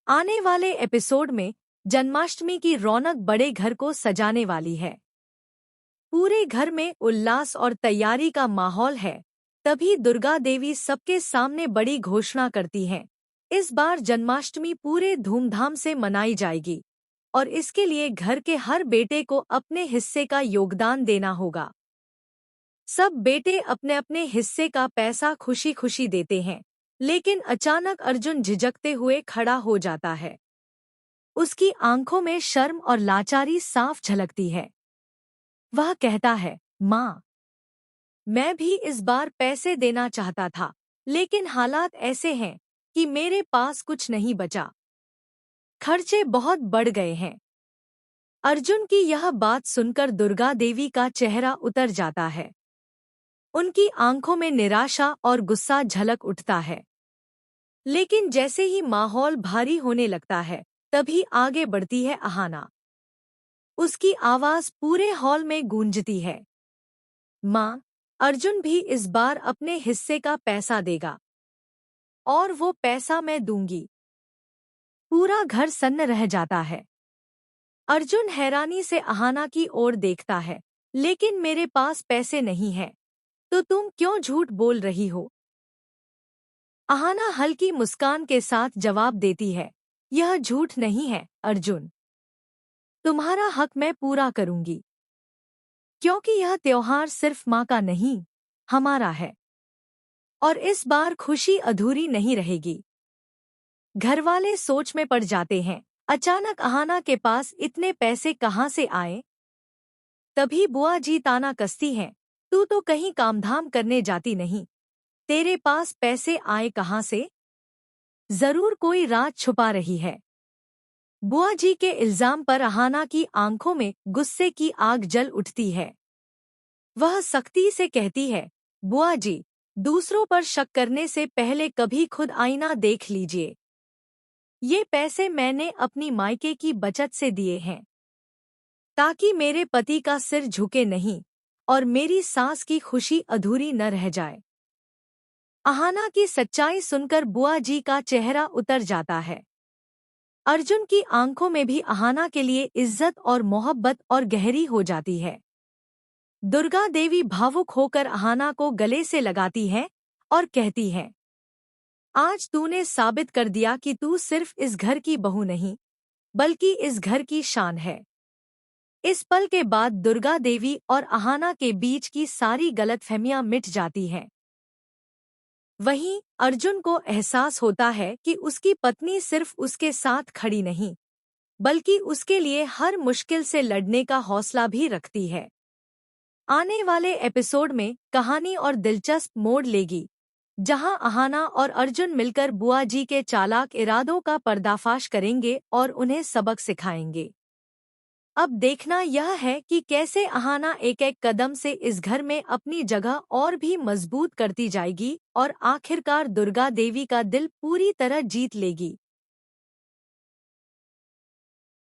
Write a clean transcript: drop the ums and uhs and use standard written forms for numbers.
आने वाले एपिसोड में जन्माष्टमी की रौनक बड़े घर को सजाने वाली है। पूरे घर में उल्लास और तैयारी का माहौल है। तभी दुर्गा देवी सबके सामने बड़ी घोषणा करती हैं। इस बार जन्माष्टमी पूरे धूमधाम से मनाई जाएगी और इसके लिए घर के हर बेटे को अपने हिस्से का योगदान देना होगा। सब बेटे अपने अपने हिस्से का पैसा खुशी खुशी देते हैं, लेकिन अचानक अर्जुन झिझकते हुए खड़ा हो जाता है। उसकी आंखों में शर्म और लाचारी साफ झलकती है। वह कहता है, माँ, मैं भी इस बार पैसे देना चाहता था, लेकिन हालात ऐसे हैं कि मेरे पास कुछ नहीं बचा। खर्चे बहुत बढ़ गए हैं। अर्जुन की यह बात सुनकर दुर्गा देवी का चेहरा उतर जाता है। उनकी आंखों में निराशा और गुस्सा झलक उठता है। लेकिन जैसे ही माहौल भारी होने लगता है, तभी आगे बढ़ती है अहाना। उसकी आवाज पूरे हॉल में गूंजती है। माँ, अर्जुन भी इस बार अपने हिस्से का पैसा देगा और वो पैसा मैं दूंगी। पूरा घर सन्न रह जाता है। अर्जुन हैरानी से अहाना की ओर देखता है। लेकिन मेरे पास पैसे नहीं है, तो तुम क्यों झूठ बोल रही हो? अहाना हल्की मुस्कान के साथ जवाब देती है, यह झूठ नहीं है अर्जुन। तुम्हारा हक मैं पूरा करूंगी, क्योंकि यह त्योहार सिर्फ माँ का नहीं, हमारा है। और इस बार खुशी अधूरी नहीं रहेगी। घरवाले सोच में पड़ जाते हैं। अचानक अहाना के पास इतने पैसे कहाँ से आए? तभी बुआ जी ताना कसती हैं, तू तो कहीं कामधाम करने जाती नहीं, तेरे पास पैसे आए कहाँ से? जरूर कोई राज छुपा रही है। बुआ जी के इल्जाम पर अहाना की आंखों में गुस्से की आग जल उठती है। वह सख्ती से कहती है, बुआ जी, दूसरों पर शक करने से पहले कभी खुद आईना देख लीजिए। ये पैसे मैंने अपनी मायके की बचत से दिए हैं, ताकि मेरे पति का सिर झुके नहीं और मेरी सास की खुशी अधूरी न रह जाए। अहाना की सच्चाई सुनकर बुआ जी का चेहरा उतर जाता है। अर्जुन की आंखों में भी अहाना के लिए इज्जत और मोहब्बत और गहरी हो जाती है। दुर्गा देवी भावुक होकर अहाना को गले से लगाती है और कहती है, आज तूने साबित कर दिया कि तू सिर्फ इस घर की बहू नहीं, बल्कि इस घर की शान है। इस पल के बाद दुर्गा देवी और अहाना के बीच की सारी गलतफहमियां मिट जाती हैं। वहीं अर्जुन को एहसास होता है कि उसकी पत्नी सिर्फ उसके साथ खड़ी नहीं, बल्कि उसके लिए हर मुश्किल से लड़ने का हौसला भी रखती है। आने वाले एपिसोड में कहानी और दिलचस्प मोड़ लेगी, जहां अहाना और अर्जुन मिलकर बुआ जी के चालाक इरादों का पर्दाफाश करेंगे और उन्हें सबक सिखाएंगे। अब देखना यह है कि कैसे अहाना एक एक कदम से इस घर में अपनी जगह और भी मजबूत करती जाएगी और आखिरकार दुर्गा देवी का दिल पूरी तरह जीत लेगी।